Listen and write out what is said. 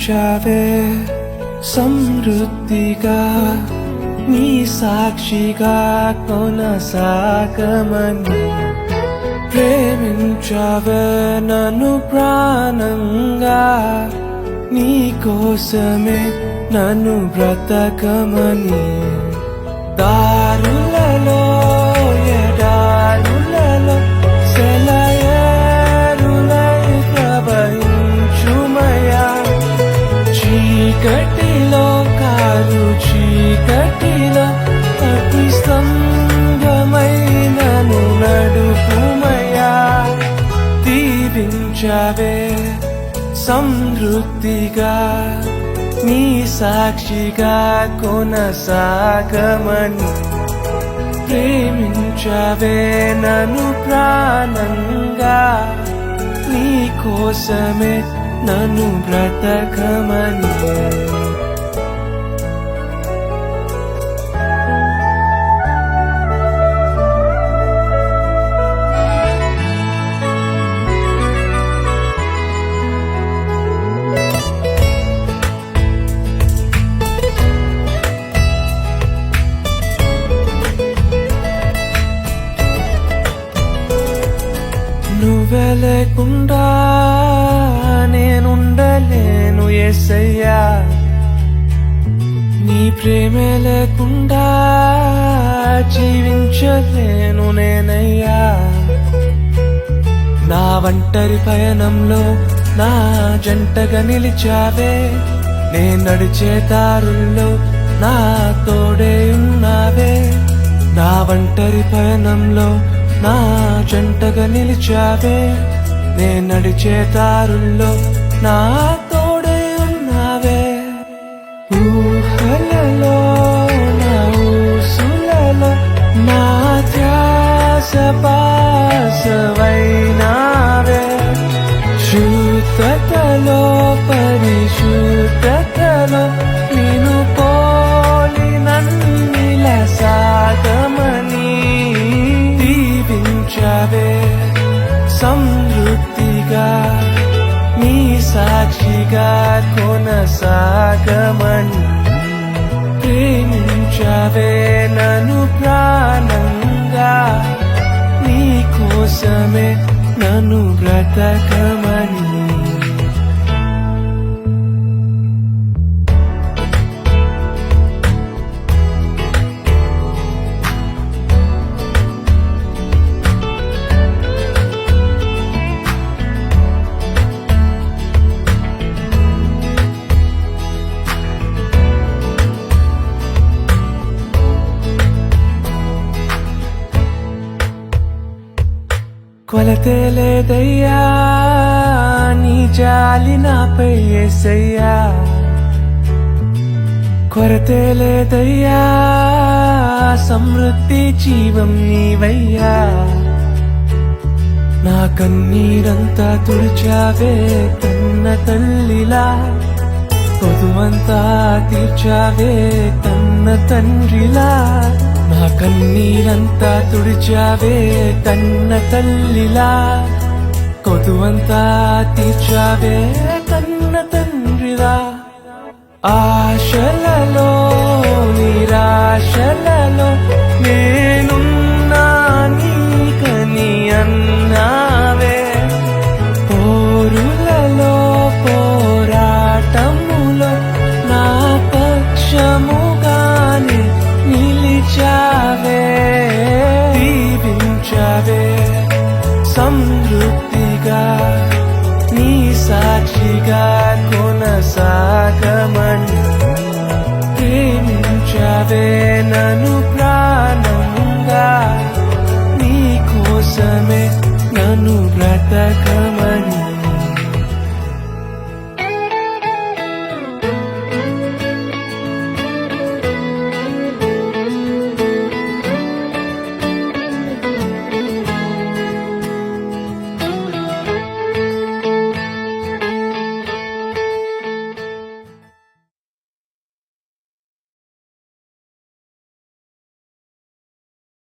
దీవించావే సమృద్ధిగా నీ సాక్షిగా కొనసాగమని ప్రేమించావే నన్ను ప్రాణంగా నీ కోసమే నన్ను బ్రతకమని దారులలో ఎడారులలో సెలయేరులై ప్రవహించుమయా చీకటిలో కారు చీకటిలో అగ్ని స్తంభమై నన్ను నడుపుమయా దీవించావే సమృద్ధిగా నీ సాక్షిగా కొనసాగమని ప్రేమించావే నన్ను ప్రాణంగా నీ కోసమే నన్ను బ్రతకమని నువ్వే లేకుండా నేనుండలేను యేసయ్యా నీ ప్రేమే లేకుండా జీవించలేను నేనయ్యా నా ఒంటరి పయనంలో నా జంటగా నిలిచావే నే నడిచే దారుల్లో నా తోడే ఉన్నావే నా ఒంటరి పయనంలో నా జంటగా నిలిచావే నే నడిచే దారుల్లో నా తోడే ఉన్నావే ఊహలలో నా ఊసులలో నా ధ్యాస బాసవైనావే శుద్ధతలో పరిశుద్ధతలో నిన్ను పోలి నన్నిల సాగమని దీవించావే సమృద్ధిగా నీ సాక్షిగా కొనసాగమని ప్రేమించావే నన్ను ప్రాణంగా నీ కోసమే నన్ను బ్రతకమని కొలతే లేదయ్యా నీ జాలి నాపై యేసయ్యా కొరతే లేదయ్యా సమృద్ధి జీవం నీవయ్యా నా కన్నీరంతా తుడిచావే కన్న తల్లిలా పొదువంతా తీర్చావే కన్న తండ్రిలా నా కన్నీరంతా తుడిచావే కన్న తల్లిలా కొదువంతా తీర్చావే కన్న తండ్రిలా ఆశలలో నిరాశలలో నేనున్నా నీకని అన్నావే పోరులలో పోరాటములో నా పక్షముగానే నిలిచావే దీవించావే సమృద్ధిగా నీ సాక్షిగా కొనసాగమని ప్రేమించావే నన్ను ప్రాణంగా నీ కోసమే నన్ను బ్రతకమని